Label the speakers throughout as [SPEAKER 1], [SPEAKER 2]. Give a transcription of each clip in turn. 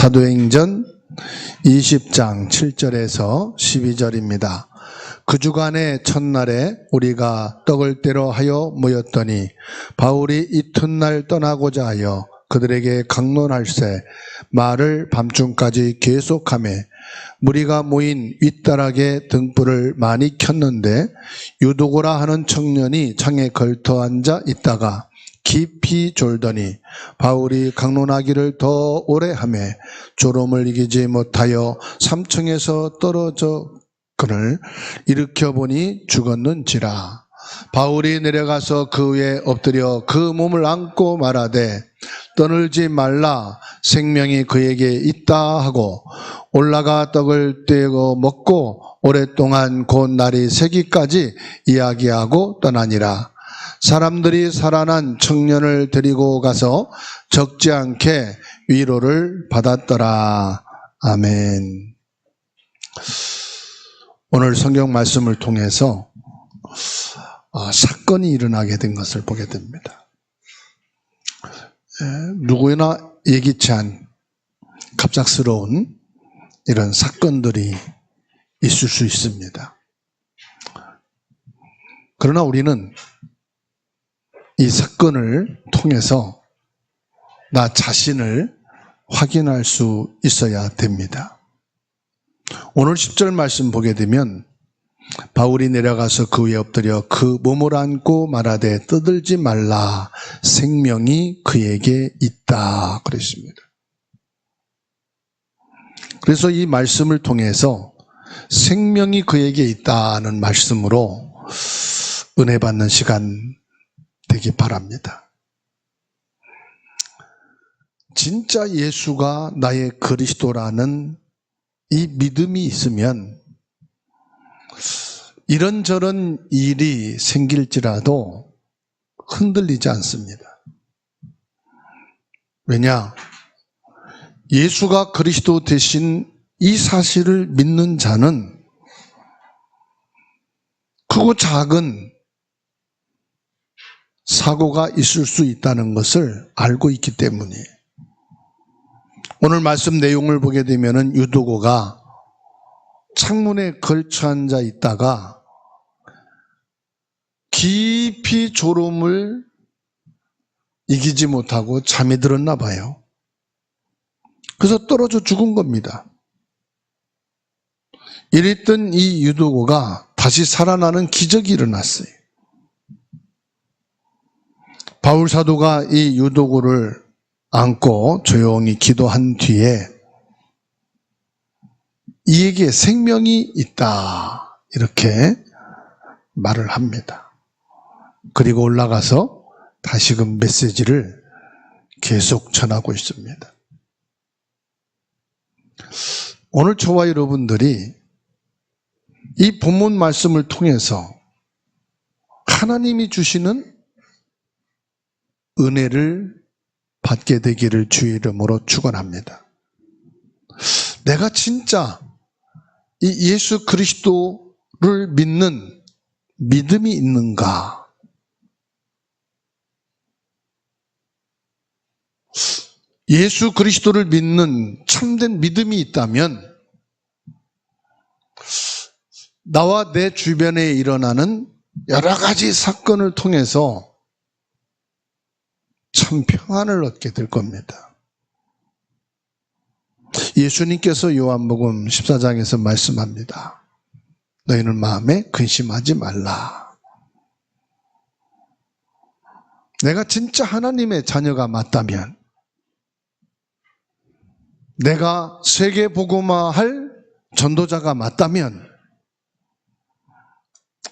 [SPEAKER 1] 사도행전 20장 7절에서 12절입니다. 그 주간의 첫날에 우리가 떡을 떼러 하여 모였더니 바울이 이튿날 떠나고자 하여 그들에게 강론할세 말을 밤중까지 계속하며 무리가 모인 윗다락에 등불을 많이 켰는데 유도고라 하는 청년이 창에 걸터 앉아 있다가 깊이 졸더니 바울이 강론하기를 더 오래 하며 졸음을 이기지 못하여 3층에서 떨어져 그를 일으켜 보니 죽었는지라. 바울이 내려가서 그 위에 엎드려 그 몸을 안고 말하되 떠늘지 말라, 생명이 그에게 있다 하고 올라가 떡을 떼고 먹고 오랫동안 곧 날이 새기까지 이야기하고 떠나니라. 사람들이 살아난 청년을 데리고 가서 적지 않게 위로를 받았더라. 아멘. 오늘 성경 말씀을 통해서 사건이 일어나게 된 것을 보게 됩니다. 누구나 예기치 않은 갑작스러운 이런 사건들이 있을 수 있습니다. 그러나 우리는 이 사건을 통해서 나 자신을 확인할 수 있어야 됩니다. 오늘 10절 말씀 보게 되면 바울이 내려가서 그 위에 엎드려 그 몸을 안고 말하되 떠들지 말라, 생명이 그에게 있다 그랬습니다. 그래서 이 말씀을 통해서 생명이 그에게 있다는 말씀으로 은혜 받는 시간 되기 바랍니다. 진짜 예수가 나의 그리스도라는 이 믿음이 있으면 이런저런 일이 생길지라도 흔들리지 않습니다. 왜냐? 예수가 그리스도 되신 이 사실을 믿는 자는 크고 작은 사고가 있을 수 있다는 것을 알고 있기 때문이에요. 오늘 말씀 내용을 보게 되면 유도고가 창문에 걸쳐 앉아 있다가 깊이 졸음을 이기지 못하고 잠이 들었나 봐요. 그래서 떨어져 죽은 겁니다. 이랬던 이 유도고가 다시 살아나는 기적이 일어났어요. 바울 사도가 이 유도고를 안고 조용히 기도한 뒤에 이에게 생명이 있다 이렇게 말을 합니다. 그리고 올라가서 다시금 메시지를 계속 전하고 있습니다. 오늘 저와 여러분들이 이 본문 말씀을 통해서 하나님이 주시는 은혜를 받게 되기를 주의 이름으로 축원합니다. 내가 진짜 이 예수 그리스도를 믿는 믿음이 있는가? 예수 그리스도를 믿는 참된 믿음이 있다면 나와 내 주변에 일어나는 여러 가지 사건을 통해서 참 평안을 얻게 될 겁니다. 예수님께서 요한복음 14장에서 말씀합니다. 너희는 마음에 근심하지 말라. 내가 진짜 하나님의 자녀가 맞다면, 내가 세계 복음화할 전도자가 맞다면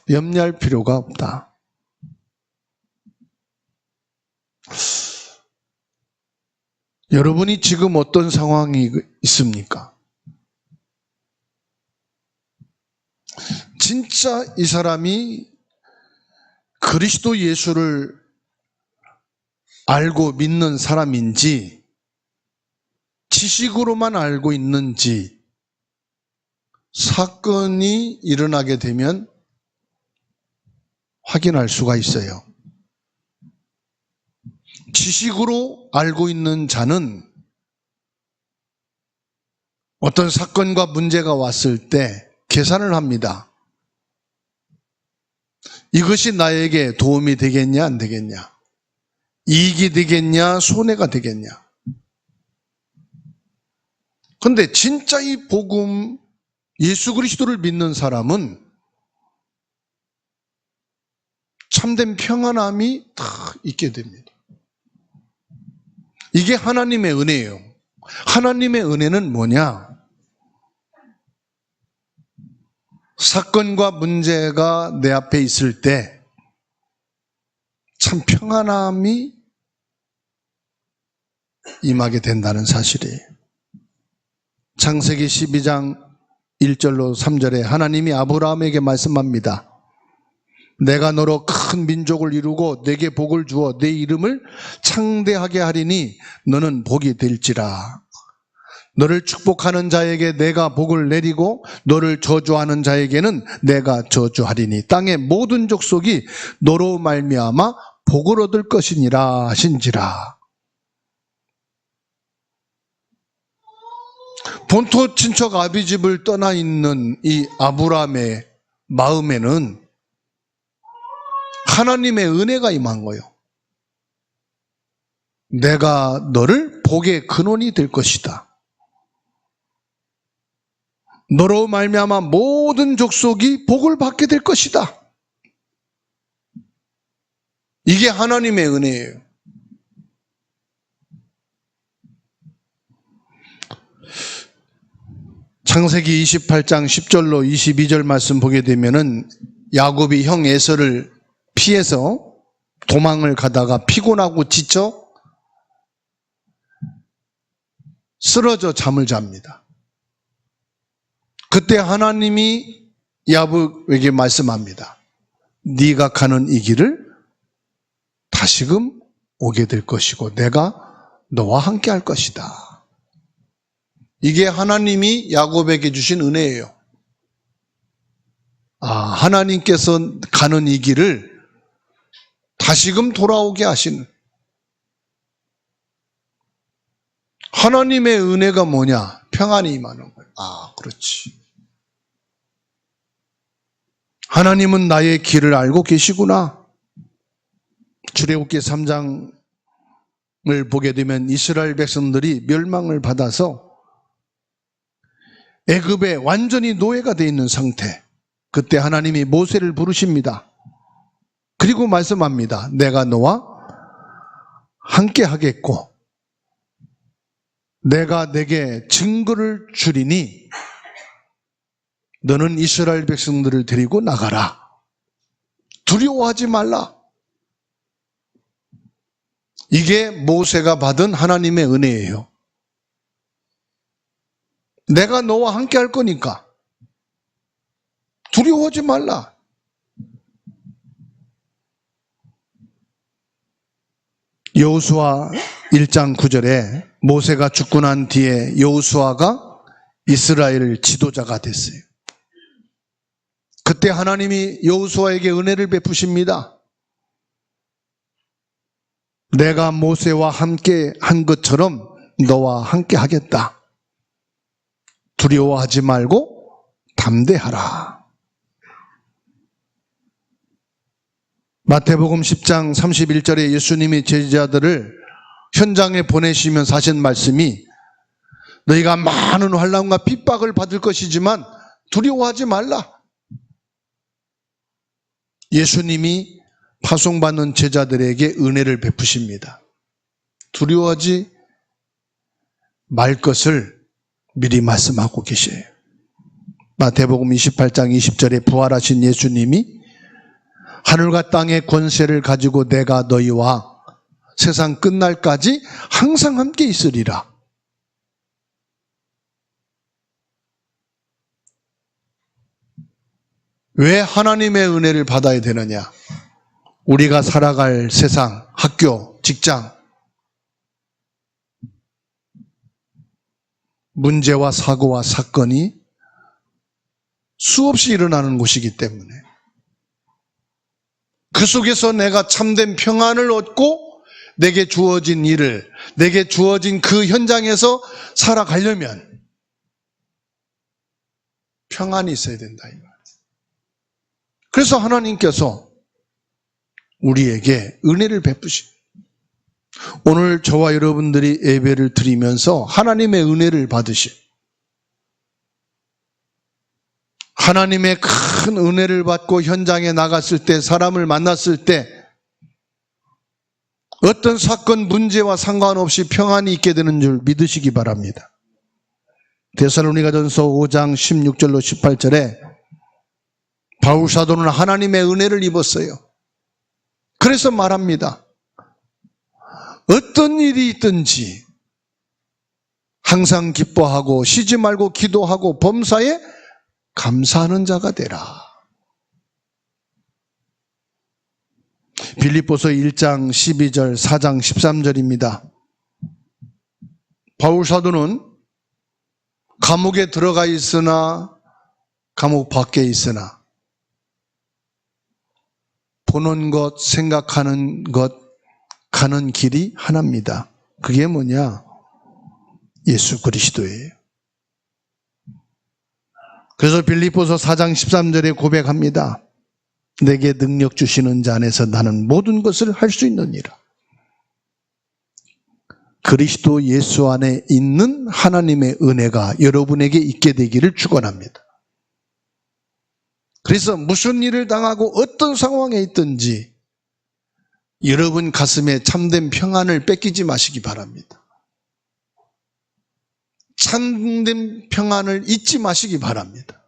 [SPEAKER 1] 염려할 필요가 없다. 여러분이 지금 어떤 상황이 있습니까? 진짜 이 사람이 그리스도 예수를 알고 믿는 사람인지 지식으로만 알고 있는지, 사건이 일어나게 되면 확인할 수가 있어요. 지식으로 알고 있는 자는 어떤 사건과 문제가 왔을 때 계산을 합니다. 이것이 나에게 도움이 되겠냐, 안 되겠냐? 이익이 되겠냐, 손해가 되겠냐? 그런데 진짜 이 복음, 예수 그리스도를 믿는 사람은 참된 평안함이 다 있게 됩니다. 이게 하나님의 은혜예요. 하나님의 은혜는 뭐냐? 사건과 문제가 내 앞에 있을 때 참 평안함이 임하게 된다는 사실이에요. 창세기 12장 1절로 3절에 하나님이 아브라함에게 말씀합니다. 내가 너로 큰 민족을 이루고 내게 복을 주어 내 이름을 창대하게 하리니 너는 복이 될지라. 너를 축복하는 자에게 내가 복을 내리고 너를 저주하는 자에게는 내가 저주하리니 땅의 모든 족속이 너로 말미암아 복을 얻을 것이니라 하신지라. 본토 친척 아비집을 떠나 있는 이 아브라함의 마음에는 하나님의 은혜가 임한 거예요. 내가 너를 복의 근원이 될 것이다. 너로 말미암아 모든 족속이 복을 받게 될 것이다. 이게 하나님의 은혜예요. 창세기 28장 10절로 22절 말씀 보게 되면은 야곱이 형 에서를 피해서 도망을 가다가 피곤하고 지쳐 쓰러져 잠을 잡니다. 그때 하나님이 야곱에게 말씀합니다. 네가 가는 이 길을 다시금 오게 될 것이고 내가 너와 함께 할 것이다. 이게 하나님이 야곱에게 주신 은혜예요. 하나님께서 가는 이 길을 다시금 돌아오게 하시는 하나님의 은혜가 뭐냐? 평안이 임하는 거예요. 그렇지. 하나님은 나의 길을 알고 계시구나. 출애굽기 3장을 보게 되면 이스라엘 백성들이 멸망을 받아서 애굽에 완전히 노예가 되어 있는 상태. 그때 하나님이 모세를 부르십니다. 그리고 말씀합니다. 내가 너와 함께 하겠고 내가 내게 증거를 주리니 너는 이스라엘 백성들을 데리고 나가라. 두려워하지 말라. 이게 모세가 받은 하나님의 은혜예요. 내가 너와 함께 할 거니까 두려워하지 말라. 여호수아 1장 9절에 모세가 죽고 난 뒤에 여호수아가 이스라엘 지도자가 됐어요. 그때 하나님이 여호수아에게 은혜를 베푸십니다. 내가 모세와 함께 한 것처럼 너와 함께 하겠다. 두려워하지 말고 담대하라. 마태복음 10장 31절에 예수님이 제자들을 현장에 보내시면서 하신 말씀이 너희가 많은 환난과 핍박을 받을 것이지만 두려워하지 말라. 예수님이 파송받는 제자들에게 은혜를 베푸십니다. 두려워하지 말 것을 미리 말씀하고 계셔요. 마태복음 28장 20절에 부활하신 예수님이 하늘과 땅의 권세를 가지고 내가 너희와 세상 끝날까지 항상 함께 있으리라. 왜 하나님의 은혜를 받아야 되느냐? 우리가 살아갈 세상, 학교, 직장, 문제와 사고와 사건이 수없이 일어나는 곳이기 때문에 그 속에서 내가 참된 평안을 얻고 내게 주어진 일을, 내게 주어진 그 현장에서 살아가려면 평안이 있어야 된다. 그래서 하나님께서 우리에게 은혜를 베푸십니다. 오늘 저와 여러분들이 예배를 드리면서 하나님의 은혜를 받으시, 하나님의 큰 은혜를 받고 현장에 나갔을 때, 사람을 만났을 때 어떤 사건 문제와 상관없이 평안이 있게 되는 줄 믿으시기 바랍니다. 데살로니가전서 5장 16절로 18절에 바울 사도는 하나님의 은혜를 입었어요. 그래서 말합니다. 어떤 일이 있든지 항상 기뻐하고 쉬지 말고 기도하고 범사에 감사하는 자가 되라. 빌립보서 1장 12절, 4장 13절입니다. 바울 사도는 감옥에 들어가 있으나 감옥 밖에 있으나 보는 것, 생각하는 것, 가는 길이 하나입니다. 그게 뭐냐? 예수 그리스도예요. 그래서 빌립보서 4장 13절에 고백합니다. 내게 능력 주시는 자 안에서 나는 모든 것을 할 수 있느니라. 그리스도 예수 안에 있는 하나님의 은혜가 여러분에게 있게 되기를 축원합니다. 그래서 무슨 일을 당하고 어떤 상황에 있든지 여러분 가슴에 참된 평안을 뺏기지 마시기 바랍니다. 참된 평안을 잊지 마시기 바랍니다.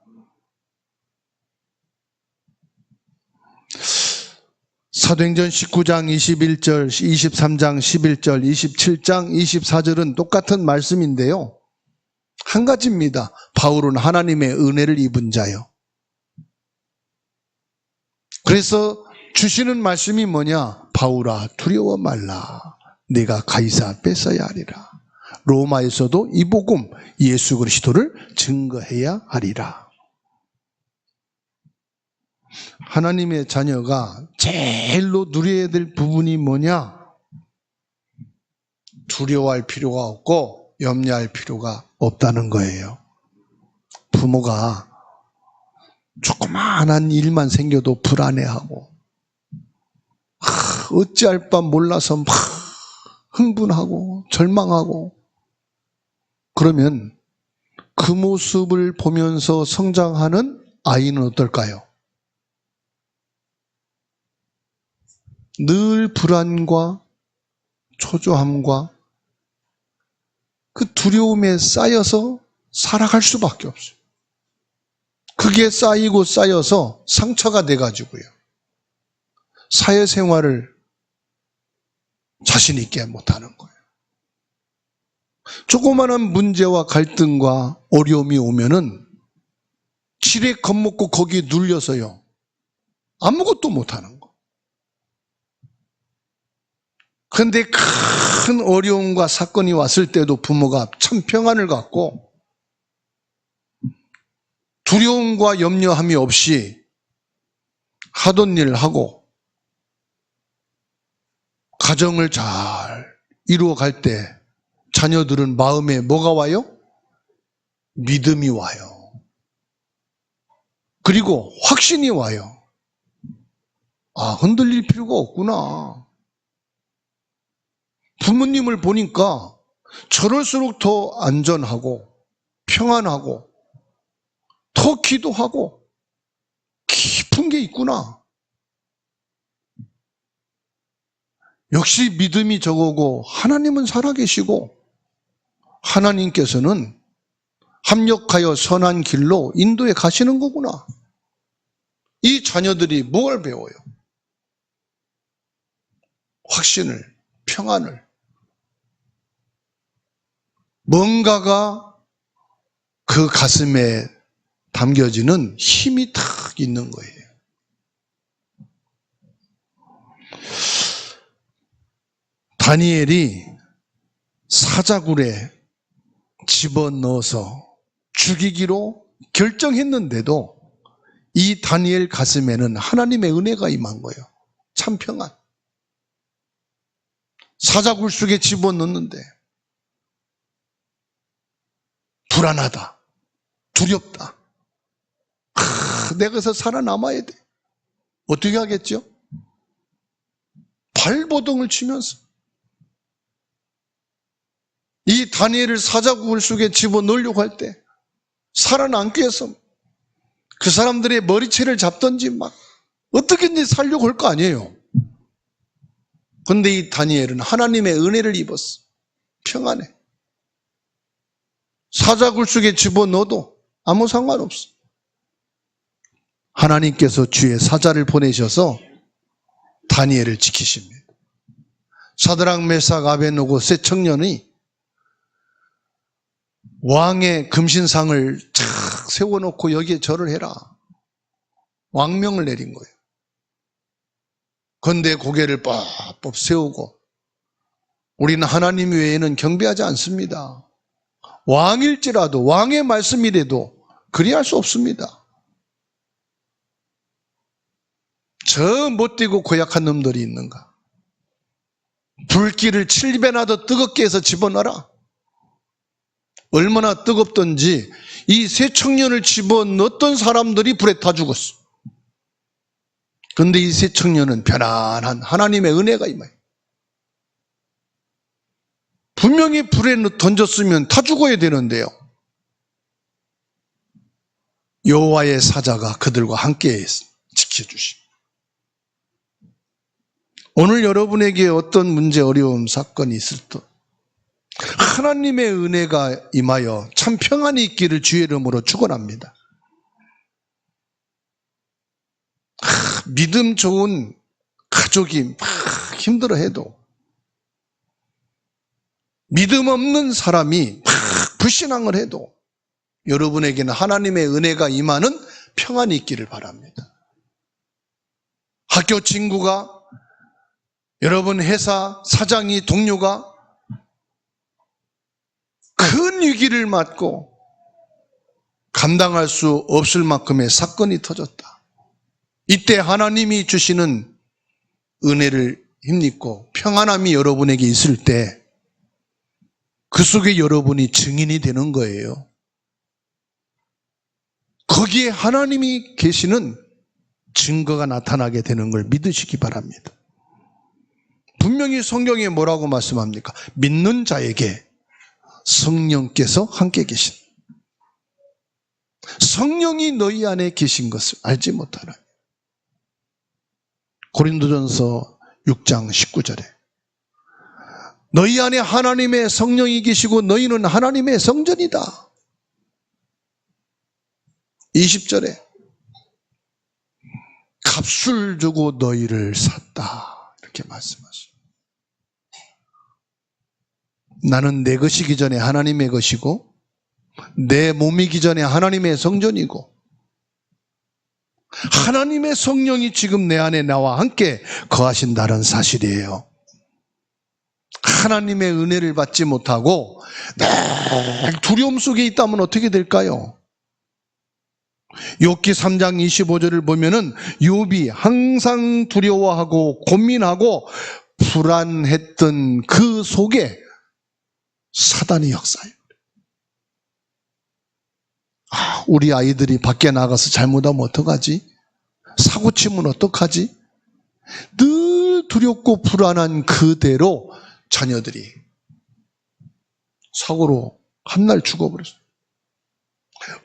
[SPEAKER 1] 사도행전 19장 21절, 23장 11절, 27장 24절은 똑같은 말씀인데요. 한 가지입니다. 바울은 하나님의 은혜를 입은 자요. 그래서 주시는 말씀이 뭐냐? 바울아 두려워 말라. 네가 가이사 뺏어야 하리라. 로마에서도 이 복음 예수 그리스도를 증거해야 하리라. 하나님의 자녀가 제일로 누려야 될 부분이 뭐냐? 두려워할 필요가 없고 염려할 필요가 없다는 거예요. 부모가 조그마한 일만 생겨도 불안해하고 어찌할 바 몰라서 막 흥분하고 절망하고 그러면 그 모습을 보면서 성장하는 아이는 어떨까요? 늘 불안과 초조함과 그 두려움에 쌓여서 살아갈 수밖에 없어요. 그게 쌓이고 쌓여서 상처가 돼가지고요. 사회생활을 자신 있게 못하는 거예요. 조그마한 문제와 갈등과 어려움이 오면은 지레 겁먹고 거기에 눌려서요. 아무것도 못하는 거. 그런데 큰 어려움과 사건이 왔을 때도 부모가 참 평안을 갖고 두려움과 염려함이 없이 하던 일을 하고 가정을 잘 이루어갈 때 자녀들은 마음에 뭐가 와요? 믿음이 와요. 그리고 확신이 와요. 아, 흔들릴 필요가 없구나. 부모님을 보니까 저럴수록 더 안전하고 평안하고 더 기도하고 깊은 게 있구나. 역시 믿음이 저거고 하나님은 살아계시고 하나님께서는 합력하여 선한 길로 인도해 가시는 거구나. 이 자녀들이 뭘 배워요? 확신을, 평안을. 뭔가가 그 가슴에 담겨지는 힘이 탁 있는 거예요. 다니엘이 사자굴에 집어넣어서 죽이기로 결정했는데도 이 다니엘 가슴에는 하나님의 은혜가 임한 거예요. 참 평안. 사자굴 속에 집어넣는데 불안하다, 두렵다. 내가 그래서 살아남아야 돼. 어떻게 하겠죠? 발버둥을 치면서 이 다니엘을 사자굴 속에 집어넣으려고 할 때 살아남기 위해서 그 사람들의 머리채를 잡든지 막 어떻게든지 살려고 할 거 아니에요. 그런데 이 다니엘은 하나님의 은혜를 입었어. 평안해. 사자굴 속에 집어넣어도 아무 상관없어. 하나님께서 주의 사자를 보내셔서 다니엘을 지키십니다. 사드락 메삭 아벤노고 세 청년이 왕의 금신상을 착 세워놓고 여기에 절을 해라. 왕명을 내린 거예요. 그런데 고개를 뻑뻑 세우고 우리는 하나님 외에는 경배하지 않습니다. 왕일지라도 왕의 말씀이라도 그리할 수 없습니다. 저 못되고 고약한 놈들이 있는가? 불길을 7배나 더 뜨겁게 해서 집어넣어라. 얼마나 뜨겁던지 이 세 청년을 집어넣었던 사람들이 불에 타 죽었어. 그런데 이 세 청년은 편안한 하나님의 은혜가 임해요. 분명히 불에 던졌으면 타 죽어야 되는데요. 여호와의 사자가 그들과 함께 지켜주십니다. 오늘 여러분에게 어떤 문제, 어려움, 사건이 있을 때 하나님의 은혜가 임하여 참 평안이 있기를 주의 이름으로 축원합니다. 믿음 좋은 가족이 막 힘들어해도 믿음 없는 사람이 막 불신앙을 해도 여러분에게는 하나님의 은혜가 임하는 평안이 있기를 바랍니다. 학교 친구가, 여러분 회사 사장이, 동료가 큰 위기를 맞고 감당할 수 없을 만큼의 사건이 터졌다. 이때 하나님이 주시는 은혜를 힘입고 평안함이 여러분에게 있을 때 그 속에 여러분이 증인이 되는 거예요. 거기에 하나님이 계시는 증거가 나타나게 되는 걸 믿으시기 바랍니다. 분명히 성경에 뭐라고 말씀합니까? 믿는 자에게 성령께서 함께 계신, 성령이 너희 안에 계신 것을 알지 못하나. 고린도전서 6장 19절에 너희 안에 하나님의 성령이 계시고 너희는 하나님의 성전이다. 20절에 값을 주고 너희를 샀다. 이렇게 말씀하시죠. 나는 내 것이기 전에 하나님의 것이고 내 몸이기 전에 하나님의 성전이고 하나님의 성령이 지금 내 안에 나와 함께 거하신다는 사실이에요. 하나님의 은혜를 받지 못하고 늘 두려움 속에 있다면 어떻게 될까요? 욥기 3장 25절을 보면은 욥이 항상 두려워하고 고민하고 불안했던 그 속에 사단이 역사해요. 우리 아이들이 밖에 나가서 잘못하면 어떡하지? 사고 치면 어떡하지? 늘 두렵고 불안한 그대로 자녀들이 사고로 한날 죽어버렸어요.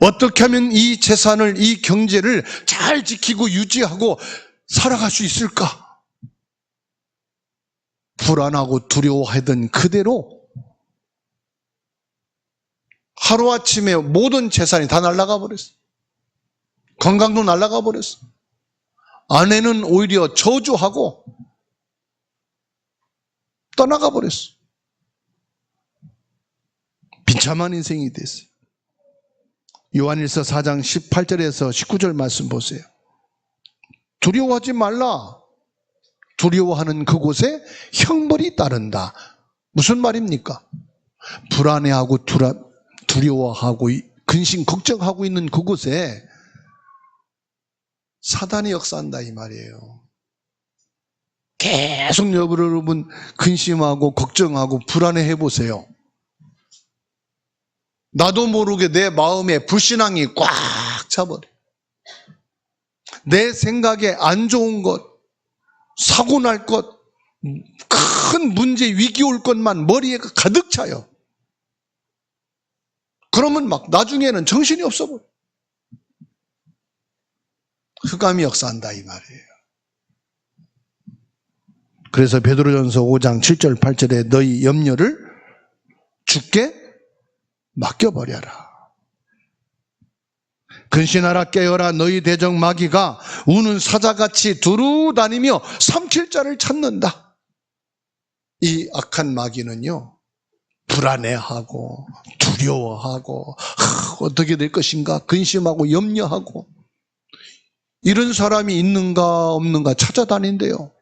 [SPEAKER 1] 어떻게 하면 이 재산을, 이 경제를 잘 지키고 유지하고 살아갈 수 있을까? 불안하고 두려워하던 그대로 하루아침에 모든 재산이 다 날아가 버렸어요. 건강도 날아가 버렸어요. 아내는 오히려 저주하고 떠나가 버렸어요. 비참한 인생이 됐어요. 요한일서 4장 18절에서 19절 말씀 보세요. 두려워하지 말라. 두려워하는 그곳에 형벌이 따른다. 무슨 말입니까? 불안해하고 두려워하고 근심 걱정하고 있는 그곳에 사단이 역사한다 이 말이에요. 계속 여러분 근심하고 걱정하고 불안해해 보세요. 나도 모르게 내 마음에 불신앙이 꽉 차버려. 내 생각에 안 좋은 것, 사고 날 것, 큰 문제, 위기 올 것만 머리에 가득 차요. 그러면 막 나중에는 정신이 없어 버려. 흑암이 역사한다 이 말이에요. 그래서 베드로전서 5장 7절 8절에 너희 염려를 주께 맡겨버려라. 근신하라 깨어라 너희 대적 마귀가 우는 사자같이 두루다니며 삼킬 자를 찾는다. 이 악한 마귀는요, 불안해하고 두려워하고 어떻게 될 것인가 근심하고 염려하고 이런 사람이 있는가 없는가 찾아다닌대요.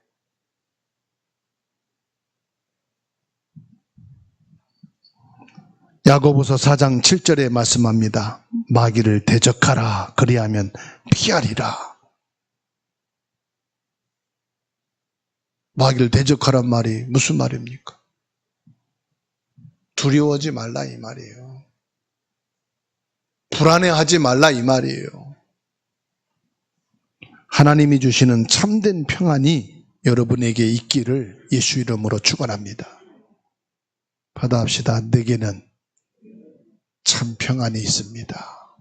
[SPEAKER 1] 야고보서 4장 7절에 말씀합니다. 마귀를 대적하라 그리하면 피하리라. 마귀를 대적하란 말이 무슨 말입니까? 두려워하지 말라 이 말이에요. 불안해하지 말라 이 말이에요. 하나님이 주시는 참된 평안이 여러분에게 있기를 예수 이름으로 축원합니다. 받아합시다. 내게는 참 평안이 있습니다.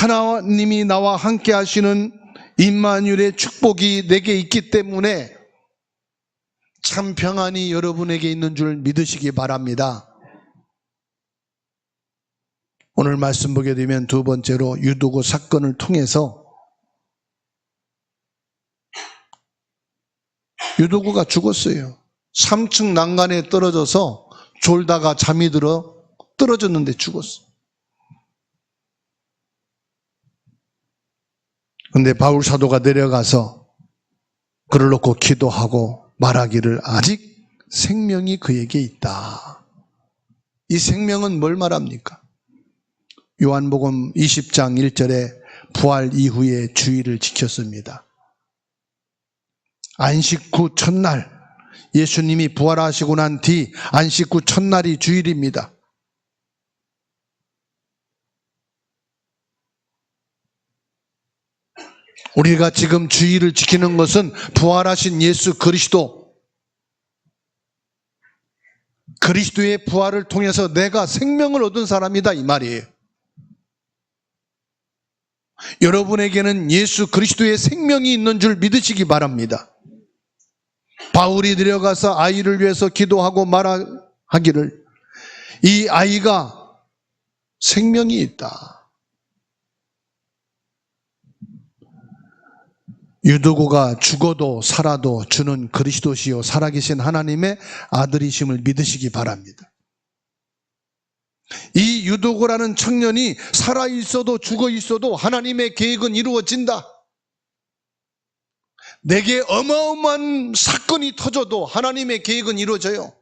[SPEAKER 1] 하나님이 나와 함께 하시는 임마누엘의 축복이 내게 있기 때문에 참 평안이 여러분에게 있는 줄 믿으시기 바랍니다. 오늘 말씀 보게 되면 두 번째로 유도고 사건을 통해서 유도고가 죽었어요. 3층 난간에 떨어져서 졸다가 잠이 들어 떨어졌는데 죽었어. 근데 바울 사도가 내려가서 그를 놓고 기도하고 말하기를 아직 생명이 그에게 있다. 이 생명은 뭘 말합니까? 요한복음 20장 1절에 부활 이후에 주일을 지켰습니다. 안식 후 첫날, 예수님이 부활하시고 난 뒤 안식 후 첫날이 주일입니다. 우리가 지금 주일을 지키는 것은 부활하신 예수 그리스도의 부활을 통해서 내가 생명을 얻은 사람이다 이 말이에요. 여러분에게는 예수 그리스도의 생명이 있는 줄 믿으시기 바랍니다. 바울이 내려가서 아이를 위해서 기도하고 말하기를 이 아이가 생명이 있다. 유도고가 죽어도 살아도 주는 그리스도시요 살아계신 하나님의 아들이심을 믿으시기 바랍니다. 이 유도고라는 청년이 살아있어도 죽어있어도 하나님의 계획은 이루어진다. 내게 어마어마한 사건이 터져도 하나님의 계획은 이루어져요.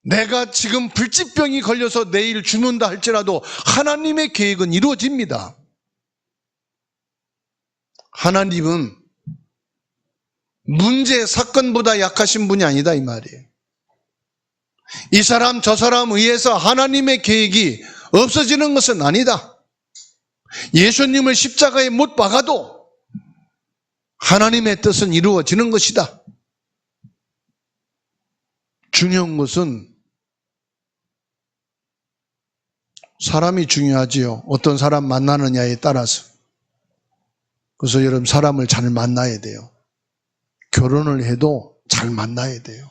[SPEAKER 1] 내가 지금 불치병이 걸려서 내일 죽는다 할지라도 하나님의 계획은 이루어집니다. 하나님은 문제 사건보다 약하신 분이 아니다 이 말이에요. 이 사람 저 사람 의해서 하나님의 계획이 없어지는 것은 아니다. 예수님을 십자가에 못 박아도 하나님의 뜻은 이루어지는 것이다. 중요한 것은 사람이 중요하지요. 어떤 사람 만나느냐에 따라서. 그래서 여러분 사람을 잘 만나야 돼요. 결혼을 해도 잘 만나야 돼요.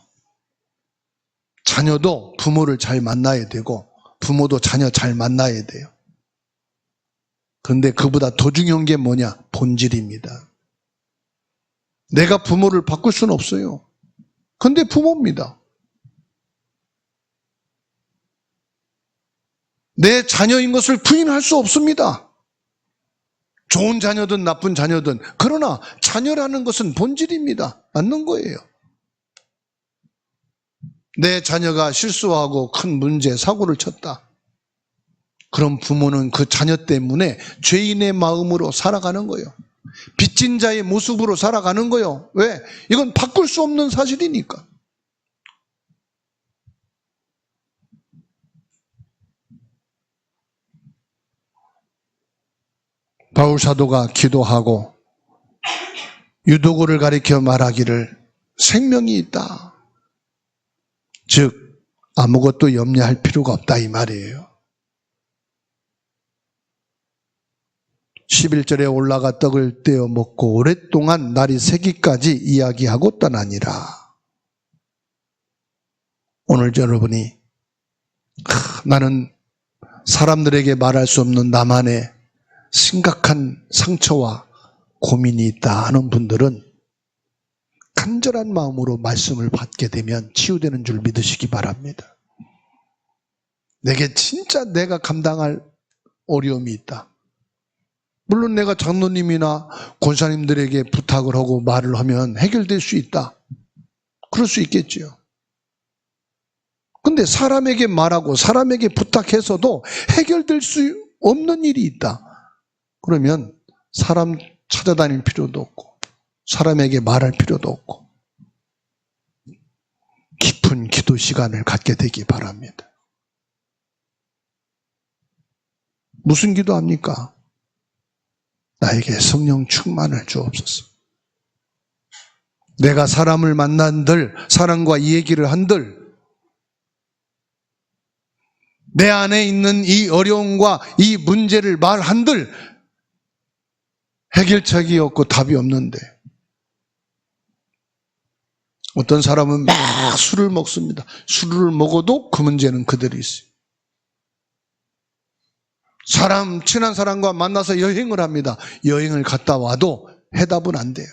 [SPEAKER 1] 자녀도 부모를 잘 만나야 되고 부모도 자녀 잘 만나야 돼요. 그런데 그보다 더 중요한 게 뭐냐? 본질입니다. 내가 부모를 바꿀 수는 없어요. 그런데 부모입니다. 내 자녀인 것을 부인할 수 없습니다. 좋은 자녀든 나쁜 자녀든. 그러나 자녀라는 것은 본질입니다. 맞는 거예요. 내 자녀가 실수하고 큰 문제, 사고를 쳤다. 그럼 부모는 그 자녀 때문에 죄인의 마음으로 살아가는 거예요. 빚진 자의 모습으로 살아가는 거예요. 왜? 이건 바꿀 수 없는 사실이니까. 바울 사도가 기도하고 유도고를 가리켜 말하기를 생명이 있다. 즉 아무것도 염려할 필요가 없다 이 말이에요. 11절에 올라가 떡을 떼어 먹고 오랫동안 날이 새기까지 이야기하고 떠나니라. 오늘 여러분이 나는 사람들에게 말할 수 없는 나만의 심각한 상처와 고민이 있다 하는 분들은 간절한 마음으로 말씀을 받게 되면 치유되는 줄 믿으시기 바랍니다. 내게 진짜 내가 감당할 어려움이 있다. 물론 내가 장로님이나 권사님들에게 부탁을 하고 말을 하면 해결될 수 있다. 그럴 수 있겠지요. 근데 사람에게 말하고 사람에게 부탁해서도 해결될 수 없는 일이 있다. 그러면 사람 찾아다닐 필요도 없고 사람에게 말할 필요도 없고 깊은 기도 시간을 갖게 되기 바랍니다. 무슨 기도합니까? 나에게 성령 충만을 주옵소서. 내가 사람을 만난들, 사람과 이 얘기를 한들 내 안에 있는 이 어려움과 이 문제를 말한들 해결책이 없고 답이 없는데 어떤 사람은 막 술을 먹습니다. 술을 먹어도 그 문제는 그대로 있어요. 친한 사람과 만나서 여행을 합니다. 여행을 갔다 와도 해답은 안 돼요.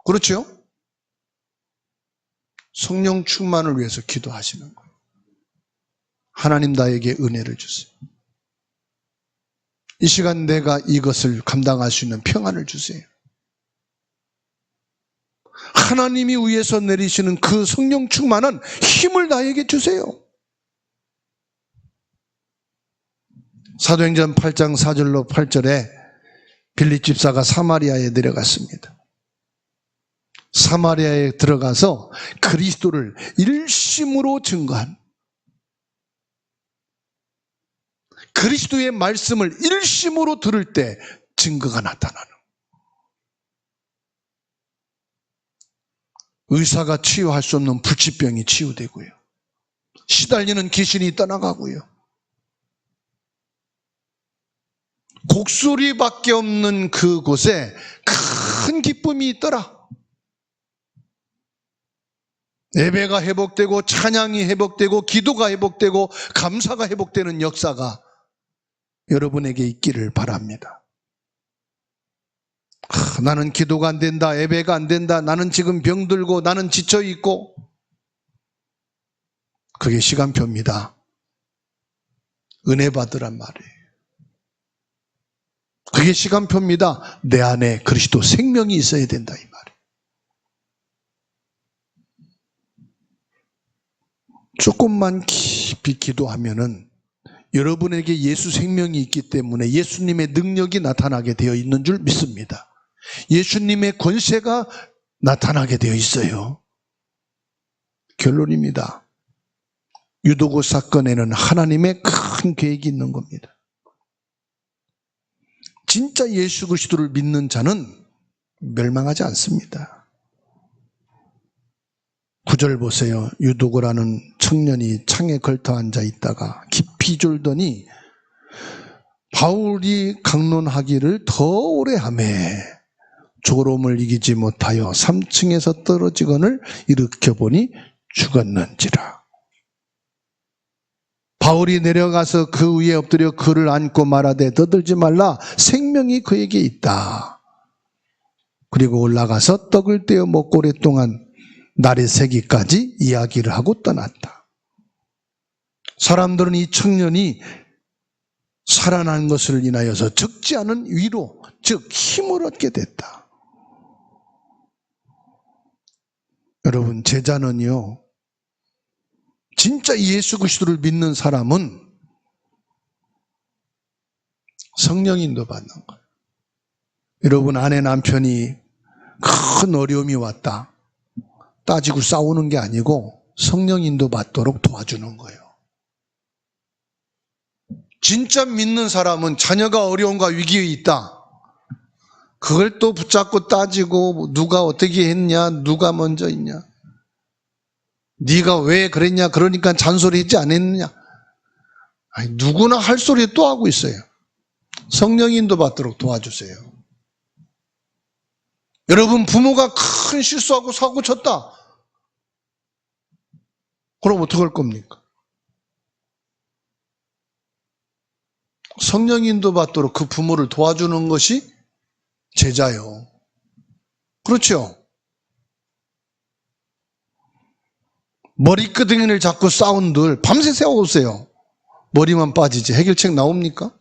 [SPEAKER 1] 그렇죠? 성령 충만을 위해서 기도하시는 거예요. 하나님 나에게 은혜를 주세요. 이 시간 내가 이것을 감당할 수 있는 평안을 주세요. 하나님이 위에서 내리시는 그 성령 충만한 힘을 나에게 주세요. 사도행전 8장 4절로 8절에 빌립 집사가 사마리아에 내려갔습니다. 사마리아에 들어가서 그리스도를 일심으로 증거한 그리스도의 말씀을 일심으로 들을 때 증거가 나타나는 의사가 치유할 수 없는 불치병이 치유되고요. 시달리는 귀신이 떠나가고요. 곡소리밖에 없는 그곳에 큰 기쁨이 있더라. 예배가 회복되고 찬양이 회복되고 기도가 회복되고 감사가 회복되는 역사가 여러분에게 있기를 바랍니다. 나는 기도가 안 된다, 예배가 안 된다, 나는 지금 병들고 나는 지쳐 있고 그게 시간표입니다. 은혜 받으란 말이에요. 그게 시간표입니다. 내 안에 그리스도 생명이 있어야 된다 이 말이에요. 조금만 깊이 기도하면은 여러분에게 예수 생명이 있기 때문에 예수님의 능력이 나타나게 되어 있는 줄 믿습니다. 예수님의 권세가 나타나게 되어 있어요. 결론입니다. 유도고 사건에는 하나님의 큰 계획이 있는 겁니다. 진짜 예수 그리스도를 믿는 자는 멸망하지 않습니다. 9절 보세요. 유도고라는 청년이 창에 걸터 앉아 있다가 깊이 졸더니 바울이 강론하기를 더 오래 하매 졸음을 이기지 못하여 3층에서 떨어지거늘 일으켜보니 죽었는지라. 바울이 내려가서 그 위에 엎드려 그를 안고 말하되 떠들지 말라, 생명이 그에게 있다. 그리고 올라가서 떡을 떼어 먹고 오랫동안 날이 새기까지 이야기를 하고 떠났다. 사람들은 이 청년이 살아난 것을 인하여서 적지 않은 위로, 즉 힘을 얻게 됐다. 여러분, 제자는요, 진짜 예수 그리스도를 믿는 사람은 성령 인도 받는 거예요. 여러분, 아내 남편이 큰 어려움이 왔다. 따지고 싸우는 게 아니고 성령 인도 받도록 도와주는 거예요. 진짜 믿는 사람은 자녀가 어려움과 위기에 있다. 그걸 또 붙잡고 따지고 누가 어떻게 했냐, 누가 먼저 했냐, 네가 왜 그랬냐, 그러니까 잔소리했지 않았느냐. 아니, 누구나 할 소리 또 하고 있어요. 성령 인도 받도록 도와주세요. 여러분, 부모가 큰 실수하고 사고 쳤다. 그럼 어떡할 겁니까? 성령 인도 받도록 그 부모를 도와주는 것이 제자요. 그렇죠? 머리끄댕이를 잡고 싸운들 밤새 세워오세요. 머리만 빠지지 해결책 나옵니까?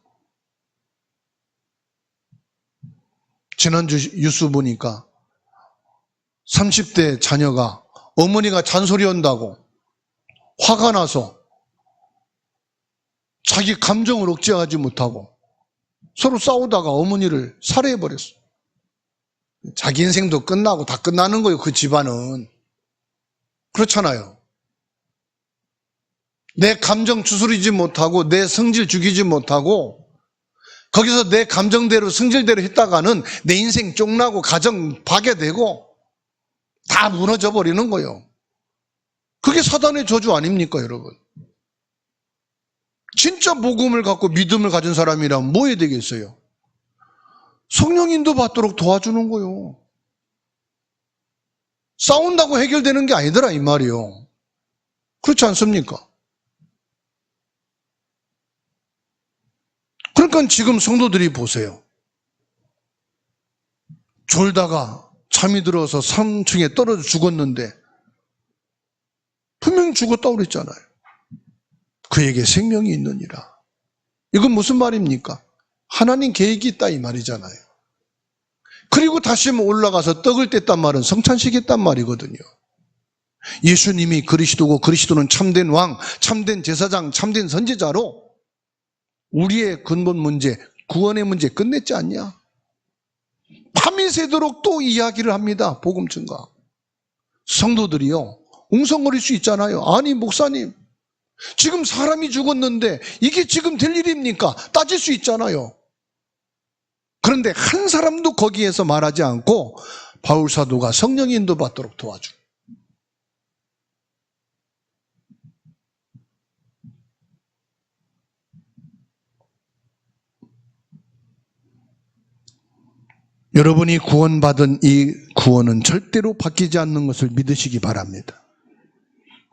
[SPEAKER 1] 지난주 뉴스 보니까 30대 자녀가 어머니가 잔소리한다고 화가 나서 자기 감정을 억제하지 못하고 서로 싸우다가 어머니를 살해해버렸어. 자기 인생도 끝나고 다 끝나는 거예요. 그 집안은. 그렇잖아요. 내 감정 추스리지 못하고 내 성질 죽이지 못하고 거기서 내 감정대로 성질대로 했다가는 내 인생 쫑나고 가정 파괴되고 다 무너져 버리는 거예요. 그게 사단의 저주 아닙니까, 여러분? 진짜 복음을 갖고 믿음을 가진 사람이라면 뭐 해야 되겠어요? 성령 인도 받도록 도와주는 거예요. 싸운다고 해결되는 게 아니더라 이 말이요. 그렇지 않습니까? 그러니까 지금 성도들이 보세요. 졸다가 잠이 들어서 3층에 떨어져 죽었는데 분명히 죽었다고 그랬잖아요. 그에게 생명이 있느니라. 이건 무슨 말입니까? 하나님 계획이 있다 이 말이잖아요. 그리고 다시 올라가서 떡을 뗐단 말은 성찬식했단 말이거든요. 예수님이 그리스도고 그리스도는 참된 왕, 참된 제사장, 참된 선지자로 우리의 근본 문제, 구원의 문제 끝냈지 않냐? 밤이 새도록 또 이야기를 합니다. 복음 증거. 성도들이요, 웅성거릴 수 있잖아요. 아니 목사님, 지금 사람이 죽었는데 이게 지금 될 일입니까? 따질 수 있잖아요. 그런데 한 사람도 거기에서 말하지 않고 바울 사도가 성령 인도 받도록 도와줘. 여러분이 구원받은 이 구원은 절대로 바뀌지 않는 것을 믿으시기 바랍니다.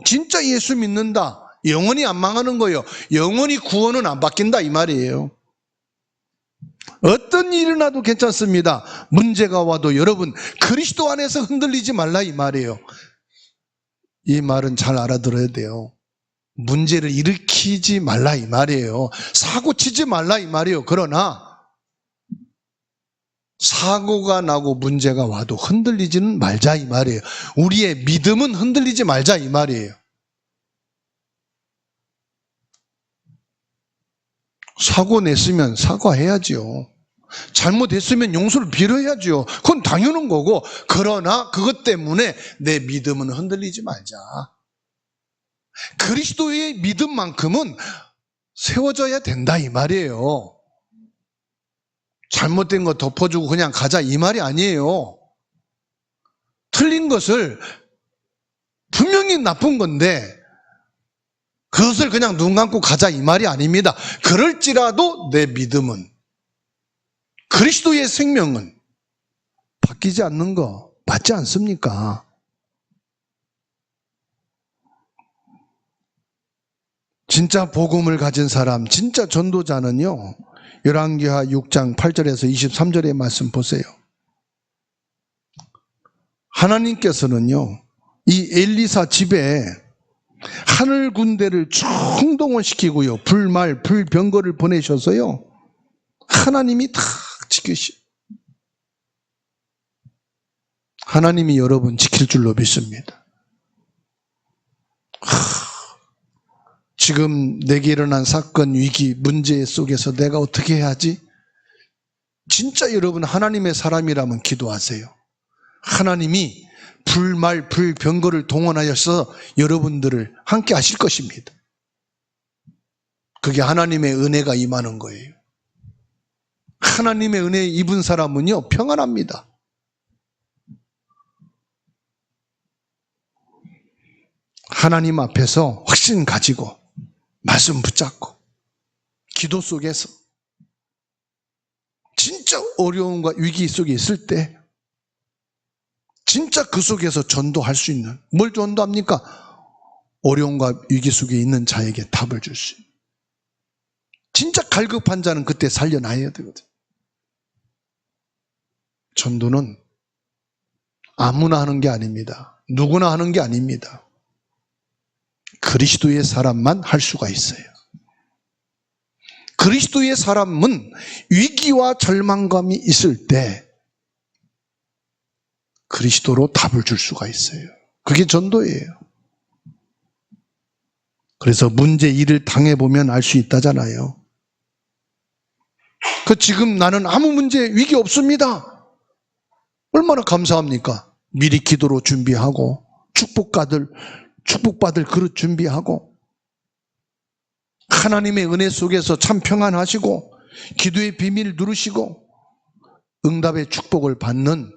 [SPEAKER 1] 진짜 예수 믿는다, 영원히 안 망하는 거예요. 영원히 구원은 안 바뀐다 이 말이에요. 어떤 일이 일어나도 괜찮습니다. 문제가 와도 여러분 그리스도 안에서 흔들리지 말라 이 말이에요. 이 말은 잘 알아들어야 돼요. 문제를 일으키지 말라 이 말이에요. 사고 치지 말라 이 말이에요. 그러나 사고가 나고 문제가 와도 흔들리지는 말자 이 말이에요. 우리의 믿음은 흔들리지 말자 이 말이에요. 사고 냈으면 사과해야죠. 잘못했으면 용서를 빌어야죠. 그건 당연한 거고, 그러나 그것 때문에 내 믿음은 흔들리지 말자. 그리스도의 믿음만큼은 세워져야 된다 이 말이에요. 잘못된 거 덮어주고 그냥 가자 이 말이 아니에요. 틀린 것을 분명히 나쁜 건데 그것을 그냥 눈 감고 가자 이 말이 아닙니다. 그럴지라도 내 믿음은, 그리스도의 생명은 바뀌지 않는 거 맞지 않습니까? 진짜 복음을 가진 사람, 진짜 전도자는요, 열왕기하 6장 8절에서 23절의 말씀 보세요. 하나님께서는요, 이 엘리사 집에 하늘 군대를 총동원시키고요, 불말, 불병거를 보내셔서요, 하나님이 다 지키시. 하나님이 여러분 지킬 줄로 믿습니다. 지금 내게 일어난 사건, 위기, 문제 속에서 내가 어떻게 해야지? 진짜 여러분 하나님의 사람이라면 기도하세요. 하나님이 불말, 불병거를 동원하여서 여러분들을 함께 하실 것입니다. 그게 하나님의 은혜가 임하는 거예요. 하나님의 은혜 입은 사람은요, 평안합니다. 하나님 앞에서 확신 가지고 말씀 붙잡고 기도 속에서 진짜 어려움과 위기 속에 있을 때 진짜 그 속에서 전도할 수 있는, 뭘 전도합니까? 어려움과 위기 속에 있는 자에게 답을 줄 수 있는. 진짜 갈급한 자는 그때 살려놔야 되거든. 전도는 아무나 하는 게 아닙니다. 누구나 하는 게 아닙니다. 그리스도의 사람만 할 수가 있어요. 그리스도의 사람은 위기와 절망감이 있을 때 그리스도로 답을 줄 수가 있어요. 그게 전도예요. 그래서 문제 일을 당해보면 알 수 있다잖아요. 지금 나는 아무 문제, 위기 없습니다. 얼마나 감사합니까? 미리 기도로 준비하고 축복받을 그릇 준비하고 하나님의 은혜 속에서 참 평안하시고 기도의 비밀 누르시고 응답의 축복을 받는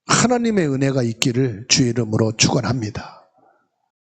[SPEAKER 1] 하나님의 은혜가 있기를 주의 이름으로 축원합니다.